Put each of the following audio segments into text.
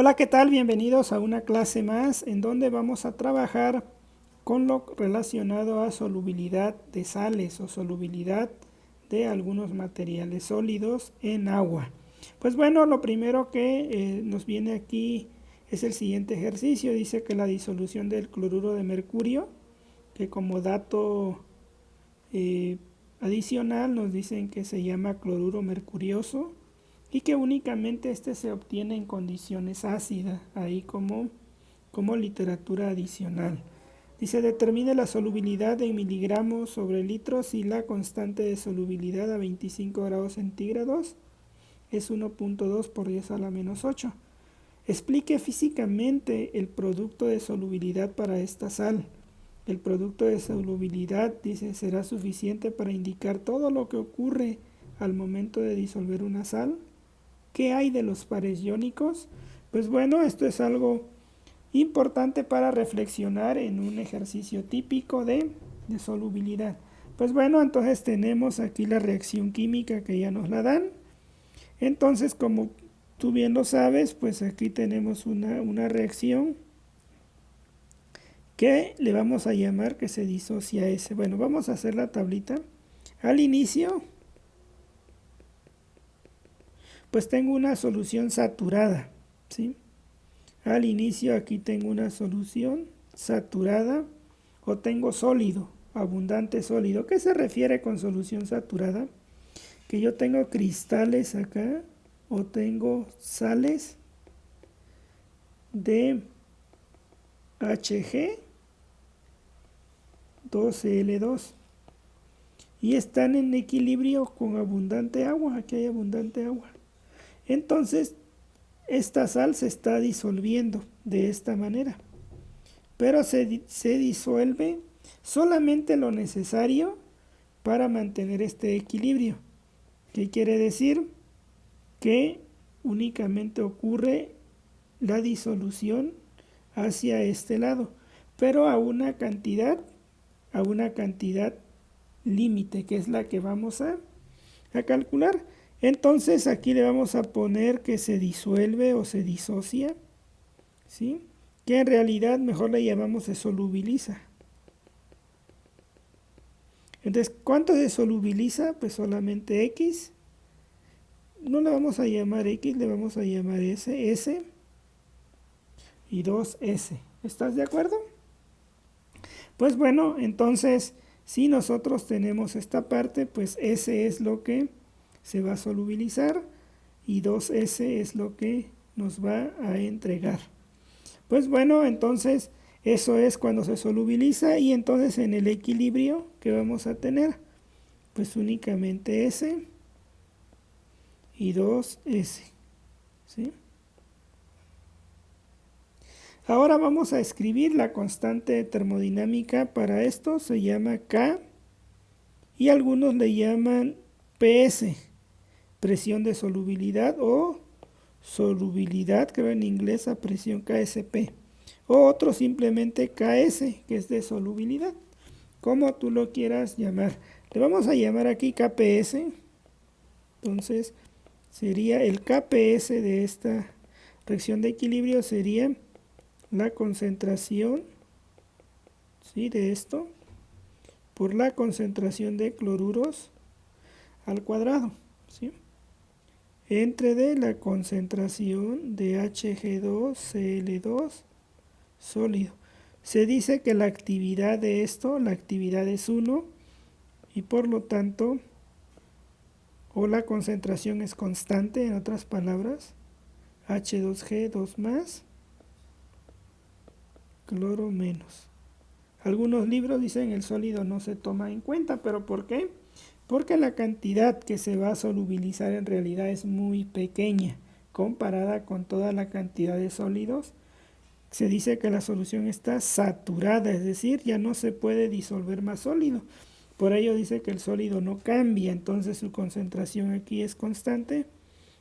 Hola, ¿qué tal? Bienvenidos a una clase más en donde vamos a trabajar con lo relacionado a solubilidad de sales o solubilidad de algunos materiales sólidos en agua. Pues bueno, lo primero que nos viene aquí es el siguiente ejercicio. Dice que la disolución del cloruro de mercurio, que como dato eh, adicional nos dicen que se llama cloruro mercurioso y que únicamente este se obtiene en condiciones ácidas, ahí como literatura adicional. Dice, determine la solubilidad en miligramos sobre litros y la constante de solubilidad a 25 grados centígrados es 1.2 por 10 a la menos 8. Explique físicamente el producto de solubilidad para esta sal. El producto de solubilidad, dice, será suficiente para indicar todo lo que ocurre al momento de disolver una sal. ¿Qué hay de los pares iónicos? Pues bueno, esto es algo importante para reflexionar en un ejercicio típico de solubilidad. Pues bueno, entonces tenemos aquí la reacción química que ya nos la dan. Entonces, como tú bien lo sabes, pues aquí tenemos una reacción que le vamos a llamar que se disocia S. Bueno, vamos a hacer la tablita. Al inicio, pues tengo una solución saturada, ¿sí? Al inicio aquí tengo una solución saturada o tengo sólido, abundante sólido. ¿Qué se refiere con solución saturada? Que yo tengo cristales acá o tengo sales de Hg 2Cl2 y están en equilibrio con abundante agua. Aquí hay abundante agua. Entonces, esta sal se está disolviendo de esta manera, pero se disuelve solamente lo necesario para mantener este equilibrio. ¿Qué quiere decir? Que únicamente ocurre la disolución hacia este lado, pero a una cantidad límite, que es la que vamos a calcular. Entonces aquí le vamos a poner que se disuelve o se disocia, ¿sí? Que en realidad mejor le llamamos se solubiliza. Entonces, ¿cuánto se solubiliza? Pues solamente X. No le vamos a llamar X, le vamos a llamar S y 2S. ¿Estás de acuerdo? Pues bueno, entonces, si nosotros tenemos esta parte, pues S es lo que se va a solubilizar y 2S es lo que nos va a entregar. Pues bueno, entonces eso es cuando se solubiliza y entonces en el equilibrio que vamos a tener, pues únicamente S y 2S, ¿sí? Ahora vamos a escribir la constante termodinámica. Para esto se llama K y algunos le llaman PS, presión de solubilidad o solubilidad, creo en inglés a presión KSP, o otro simplemente KS, que es de solubilidad, como tú lo quieras llamar. Le vamos a llamar aquí KPS, entonces sería el KPS de esta reacción de equilibrio, sería la concentración, ¿sí?, de esto por la concentración de cloruros al cuadrado, ¿sí?, entre de la concentración de Hg2Cl2 sólido. Se dice que la actividad de esto, la actividad es 1 y por lo tanto, o la concentración es constante, en otras palabras, H2G 2 más, cloro menos. Algunos libros dicen el sólido no se toma en cuenta, pero ¿por qué? Porque la cantidad que se va a solubilizar en realidad es muy pequeña comparada con toda la cantidad de sólidos. Se dice que la solución está saturada, es decir, ya no se puede disolver más sólido. Por ello dice que el sólido no cambia, entonces su concentración aquí es constante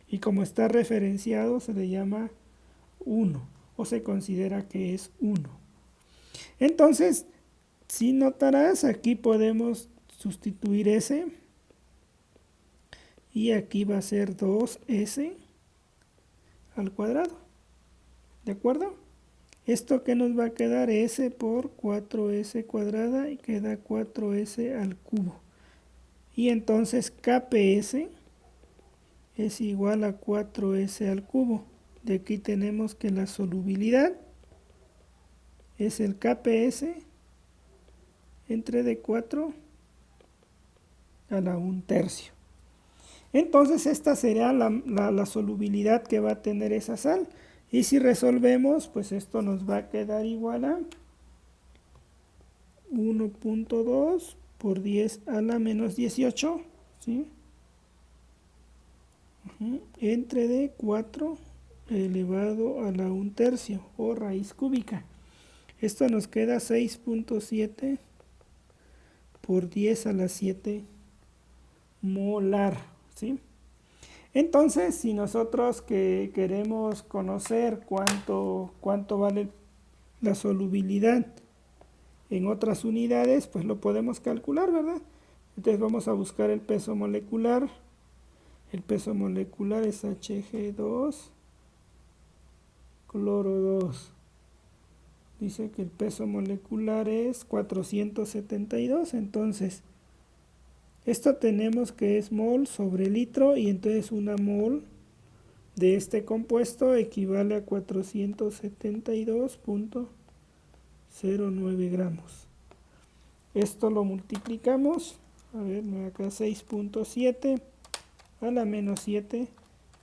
y como está referenciado se le llama 1 o se considera que es 1. Entonces, si notarás, aquí podemos sustituir S y aquí va a ser 2S al cuadrado. ¿De acuerdo? Esto que nos va a quedar S por 4S cuadrada y queda 4S al cubo. Y entonces KPS es igual a 4S al cubo. De aquí tenemos que la solubilidad es el KPS entre D4 a la 1/3. Entonces esta será la solubilidad que va a tener esa sal. Y si resolvemos, pues esto nos va a quedar igual a 1.2 por 10 a la menos 18, ¿sí? Entre D4 elevado a la 1/3 o raíz cúbica. Esto nos queda 6.7 por 10 a la 7 molar, ¿sí? Entonces, si nosotros queremos conocer cuánto vale la solubilidad en otras unidades, pues lo podemos calcular, ¿verdad? Entonces vamos a buscar el peso molecular. El peso molecular es Hg2, cloro 2. Dice que el peso molecular es 472, entonces esto tenemos que es mol sobre litro y entonces una mol de este compuesto equivale a 472.09 gramos. Esto lo multiplicamos, a ver, acá 6.7 a la menos 7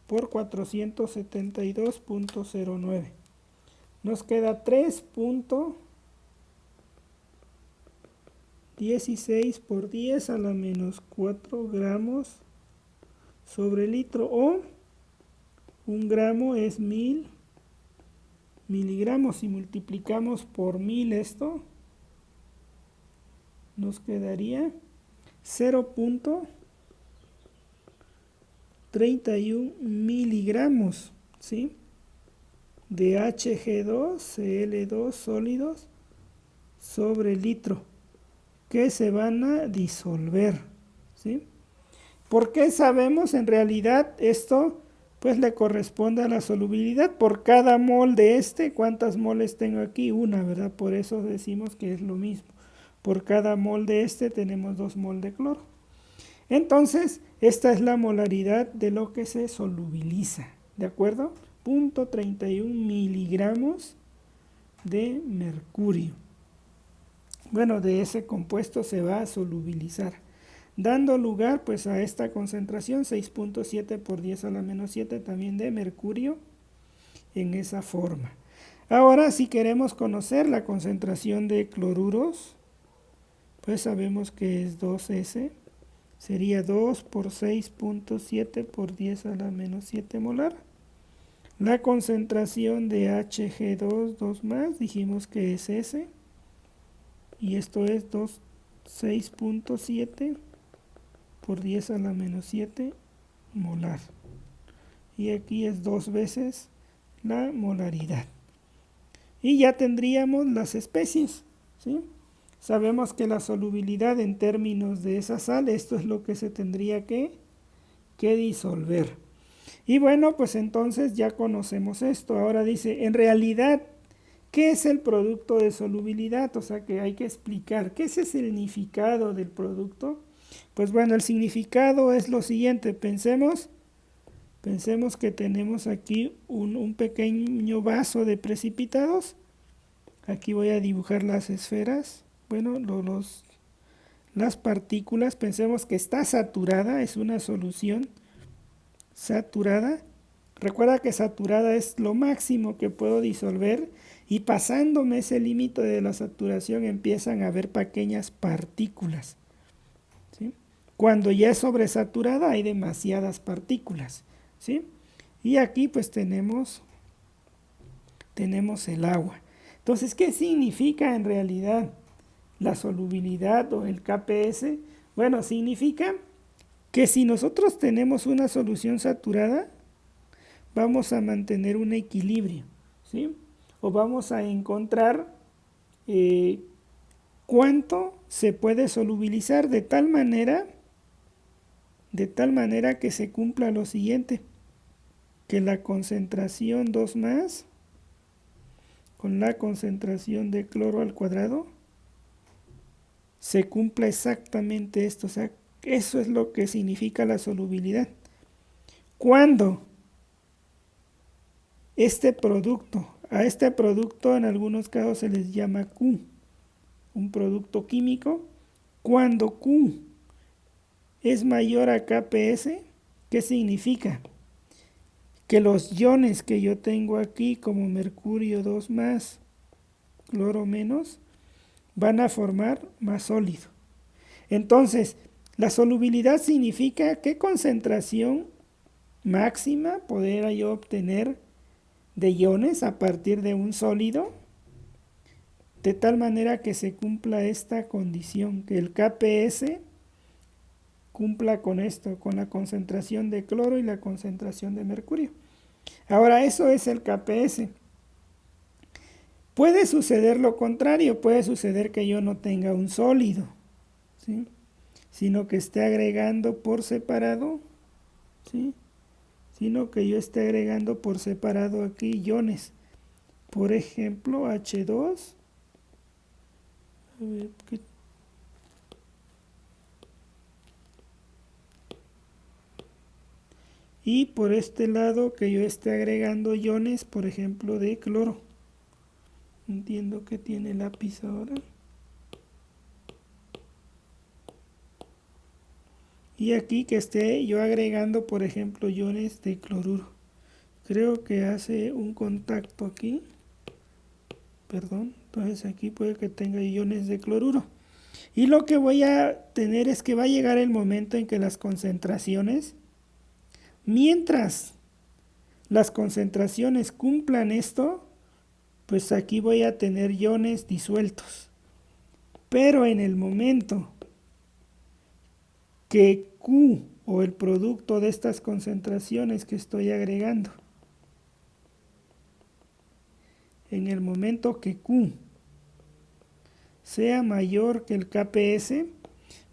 por 472.09. Nos queda 3.16 por 10 a la menos 4 gramos sobre litro, o 1 gramo es 1000 miligramos. Si multiplicamos por 1000 esto, nos quedaría 0.31 miligramos, ¿sí?, de Hg2Cl2 sólidos sobre litro que se van a disolver, ¿sí? ¿Por qué sabemos? En realidad esto pues le corresponde a la solubilidad. Por cada mol de ¿cuántas moles tengo aquí? Una, ¿verdad? Por eso decimos que es lo mismo. Por cada mol de tenemos 2 mol de cloro. Entonces, esta es la molaridad de lo que se solubiliza, ¿de acuerdo? 0.31 miligramos de mercurio. Bueno, de ese compuesto se va a solubilizar, dando lugar pues a esta concentración 6.7 por 10 a la menos 7 también de mercurio en esa forma. Ahora, si queremos conocer la concentración de cloruros, pues sabemos que es 2S, sería 2 por 6.7 por 10 a la menos 7 molar. La concentración de Hg2, 2 más, dijimos que es S, y esto es 6.7 por 10 a la menos 7 molar. Y aquí es 2 veces la molaridad. Y ya tendríamos las especies, ¿sí? Sabemos que la solubilidad en términos de esa sal, esto es lo que se tendría que disolver. Y bueno, pues entonces ya conocemos esto. Ahora dice, en realidad, ¿qué es el producto de solubilidad? O sea que hay que explicar, ¿qué es el significado del producto? Pues bueno, el significado es lo siguiente. Pensemos que tenemos aquí un pequeño vaso de precipitados. Aquí voy a dibujar las esferas. Bueno, las partículas, pensemos que está saturada, es una solución saturada. Recuerda que saturada es lo máximo que puedo disolver, y pasándome ese límite de la saturación empiezan a haber pequeñas partículas, ¿sí? Cuando ya es sobresaturada hay demasiadas partículas, ¿sí? Y aquí pues tenemos el agua. Entonces, ¿qué significa en realidad la solubilidad o el KPS? Bueno, significa que si nosotros tenemos una solución saturada, vamos a mantener un equilibrio, ¿sí? O vamos a encontrar cuánto se puede solubilizar de tal manera que se cumpla lo siguiente, que la concentración 2 más con la concentración de cloro al cuadrado, se cumpla exactamente esto. O sea, eso es lo que significa la solubilidad. Cuando a este producto en algunos casos se les llama Q, un producto químico, cuando Q es mayor a KPS, ¿qué significa? Que los iones que yo tengo aquí, como mercurio 2 más, cloro menos, van a formar más sólido. Entonces, la solubilidad significa qué concentración máxima podría yo obtener de iones a partir de un sólido, de tal manera que se cumpla esta condición, que el KPS cumpla con esto, con la concentración de cloro y la concentración de mercurio. Ahora, eso es el KPS. Puede suceder lo contrario, puede suceder que yo no tenga un sólido, ¿sí?, sino que esté agregando por separado, ¿sí?, sino que yo esté agregando por separado aquí iones. Por ejemplo, H2. A ver, y por este lado que yo esté agregando iones, por ejemplo, de cloro. Entiendo que tiene lápiz ahora. Y aquí que esté yo agregando, por ejemplo, iones de cloruro. Creo que hace un contacto aquí. Perdón. Entonces aquí puede que tenga iones de cloruro. Y lo que voy a tener es que va a llegar el momento en que las concentraciones, mientras las concentraciones cumplan esto, pues aquí voy a tener iones disueltos. Pero en el momento que Q, o el producto de estas concentraciones que estoy agregando, en el momento que Q sea mayor que el KPS,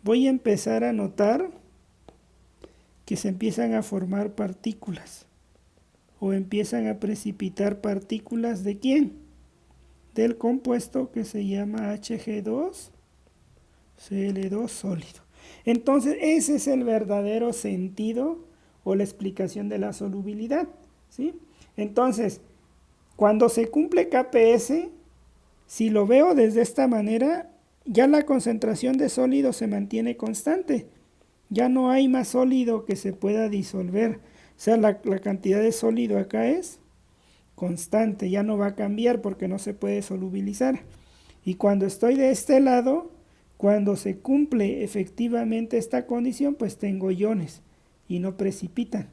voy a empezar a notar que se empiezan a formar partículas, o empiezan a precipitar partículas ¿de quién? Del compuesto que se llama Hg2Cl2 sólido. Entonces ese es el verdadero sentido o la explicación de la solubilidad, ¿sí? Entonces, cuando se cumple KPS, si lo veo desde esta manera, ya la concentración de sólido se mantiene constante. Ya no hay más sólido que se pueda disolver. O sea, la cantidad de sólido acá es constante, ya no va a cambiar porque no se puede solubilizar. Y cuando estoy de este lado, cuando se cumple efectivamente esta condición, pues tengo iones y no precipitan.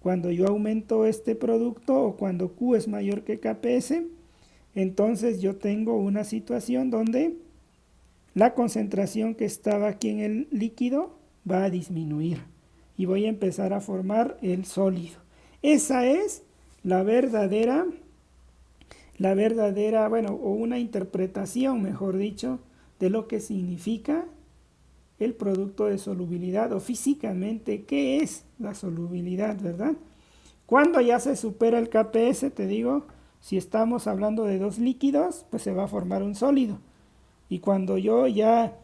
Cuando yo aumento este producto, o cuando Q es mayor que KPS, entonces yo tengo una situación donde la concentración que estaba aquí en el líquido va a disminuir y voy a empezar a formar el sólido. Esa es la verdadera, bueno, o una interpretación, mejor dicho, de lo que significa el producto de solubilidad, o físicamente qué es la solubilidad, ¿verdad? Cuando ya se supera el KPS, te digo, si estamos hablando de dos líquidos, pues se va a formar un sólido. Y cuando yo ya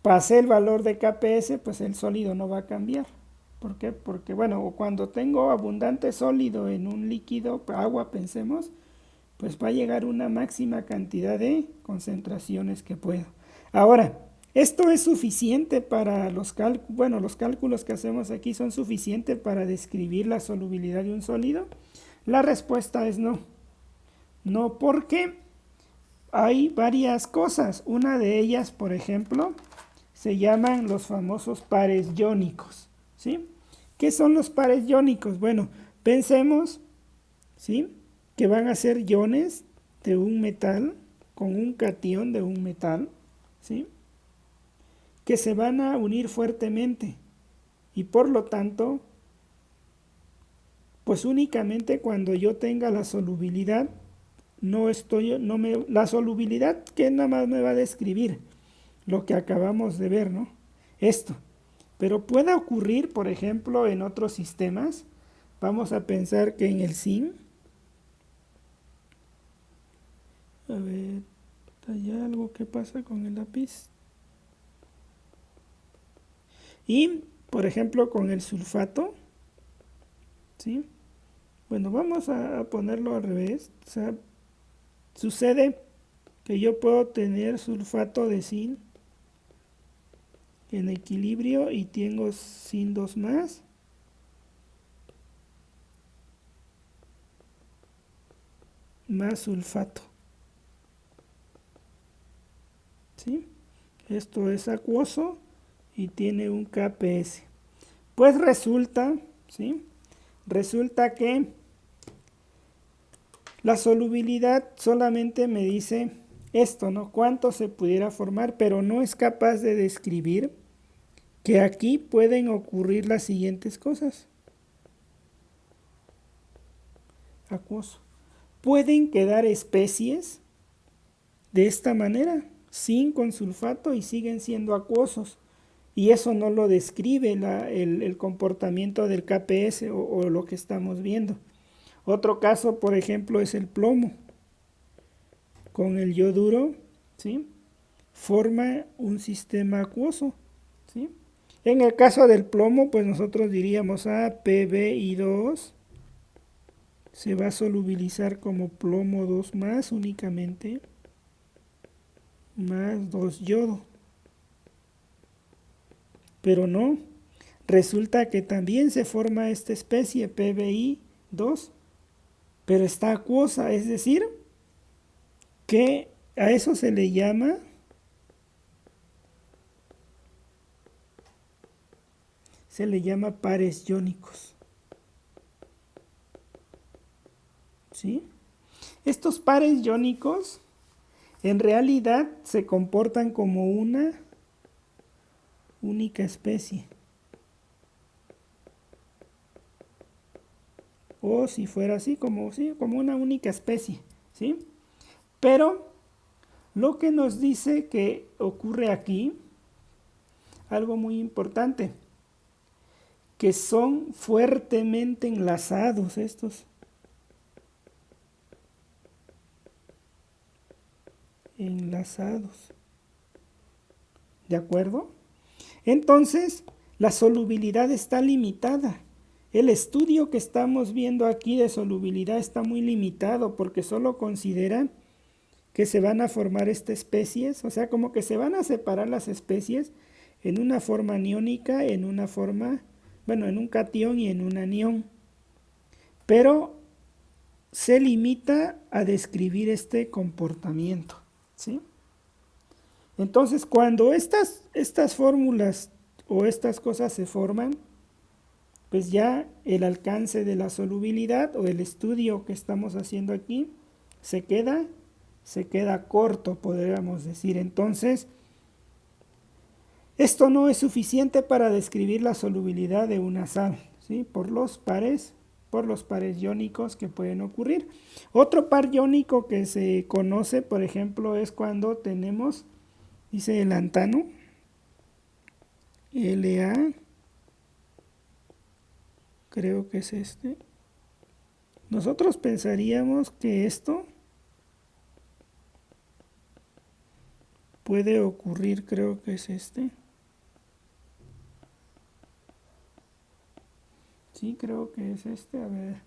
pasé el valor de KPS, pues el sólido no va a cambiar. ¿Por qué? Porque, bueno, cuando tengo abundante sólido en un líquido, agua pensemos, pues va a llegar una máxima cantidad de concentraciones que puedo. Ahora, ¿esto es suficiente para los cálculos? Bueno, los cálculos que hacemos aquí son suficientes para describir la solubilidad de un sólido. La respuesta es no. No, porque hay varias cosas. Una de ellas, por ejemplo, se llaman los famosos pares iónicos, ¿sí? ¿Qué son los pares iónicos? Bueno, pensemos, ¿sí?, que van a ser iones de un metal con un catión de un metal, ¿sí?, que se van a unir fuertemente y por lo tanto, pues únicamente cuando yo tenga la solubilidad, la solubilidad que nada más me va a describir lo que acabamos de ver, ¿no? Esto. Pero puede ocurrir, por ejemplo, en otros sistemas. Vamos a pensar que en el zinc, A ver, ¿hay algo que pasa con el lápiz? Y, por ejemplo, con el sulfato, ¿sí? Bueno, vamos a ponerlo al revés. O sea, sucede que yo puedo tener sulfato de zinc en equilibrio y tengo zinc 2 más sulfato, ¿sí? Esto es acuoso y tiene un KPS. Pues resulta, ¿sí? Resulta que la solubilidad solamente me dice esto, ¿no? Cuánto se pudiera formar, pero no es capaz de describir que aquí pueden ocurrir las siguientes cosas. Acuoso. Pueden quedar especies de esta manera, sin con sulfato y siguen siendo acuosos. Y eso no lo describe el comportamiento del KPS o lo que estamos viendo. Otro caso, por ejemplo, es el plomo. Con el yoduro, ¿sí? Forma un sistema acuoso, ¿sí? En el caso del plomo, pues nosotros diríamos PbI2 se va a solubilizar como plomo 2 más únicamente, más 2 yodo. Pero no, resulta que también se forma esta especie PbI2, pero está acuosa, es decir, que a eso se le llama pares iónicos. ¿Sí? Estos pares iónicos en realidad se comportan como una única especie. O si fuera así, como una única especie, ¿sí? Pero lo que nos dice que ocurre aquí, algo muy importante, que son fuertemente enlazados estos. Enlazados. ¿De acuerdo? Entonces, la solubilidad está limitada. El estudio que estamos viendo aquí de solubilidad está muy limitado porque solo considera que se van a formar estas especies, o sea, como que se van a separar las especies en una forma aniónica, en una forma, bueno, en un catión y en un anión. Pero se limita a describir este comportamiento, ¿sí? Entonces, cuando estas fórmulas o estas cosas se forman, pues ya el alcance de la solubilidad o el estudio que estamos haciendo aquí se queda corto, podríamos decir. Entonces, esto no es suficiente para describir la solubilidad de una sal, ¿sí? Por los pares iónicos que pueden ocurrir. Otro par iónico que se conoce, por ejemplo, es cuando tenemos, dice el lantano, La, creo que es este. Nosotros pensaríamos que esto puede ocurrir, creo que es este. Sí, creo que es este. A ver.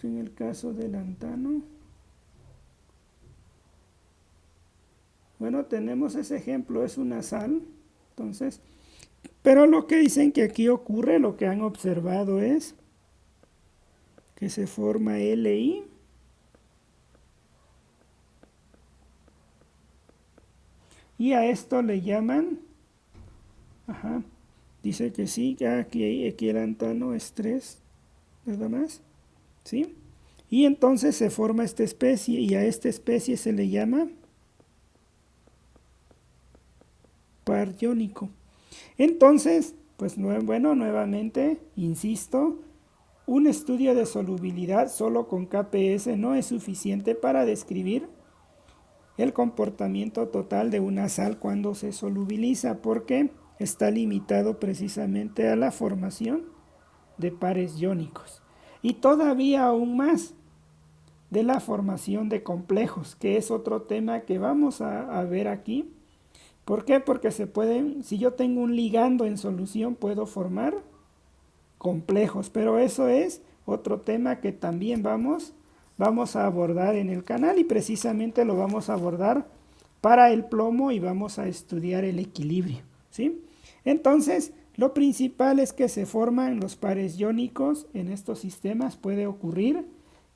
En el caso del lantano. Bueno, tenemos ese ejemplo, es una sal. Entonces, pero lo que dicen que aquí ocurre, lo que han observado es que se forma Li y a esto le llaman, dice que sí, que aquí el lantano es 3, nada más, ¿sí? Y entonces se forma esta especie y a esta especie se le llama par iónico. Entonces, pues bueno, nuevamente, insisto, un estudio de solubilidad solo con KPS no es suficiente para describir el comportamiento total de una sal cuando se solubiliza, porque está limitado precisamente a la formación de pares iónicos. Y todavía aún más, de la formación de complejos, que es otro tema que vamos a ver aquí. ¿Por qué? Porque si yo tengo un ligando en solución, puedo formar complejos, pero eso es otro tema que también vamos a abordar en el canal, y precisamente lo vamos a abordar para el plomo y vamos a estudiar el equilibrio, ¿sí? Entonces, lo principal es que se forman los pares iónicos en estos sistemas. Puede ocurrir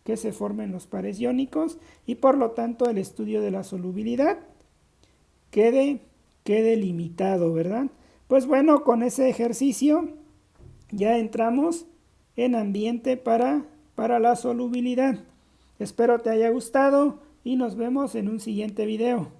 que se formen los pares iónicos y por lo tanto el estudio de la solubilidad quede limitado, ¿verdad? Pues bueno, con ese ejercicio ya entramos en ambiente para la solubilidad. Espero te haya gustado y nos vemos en un siguiente video.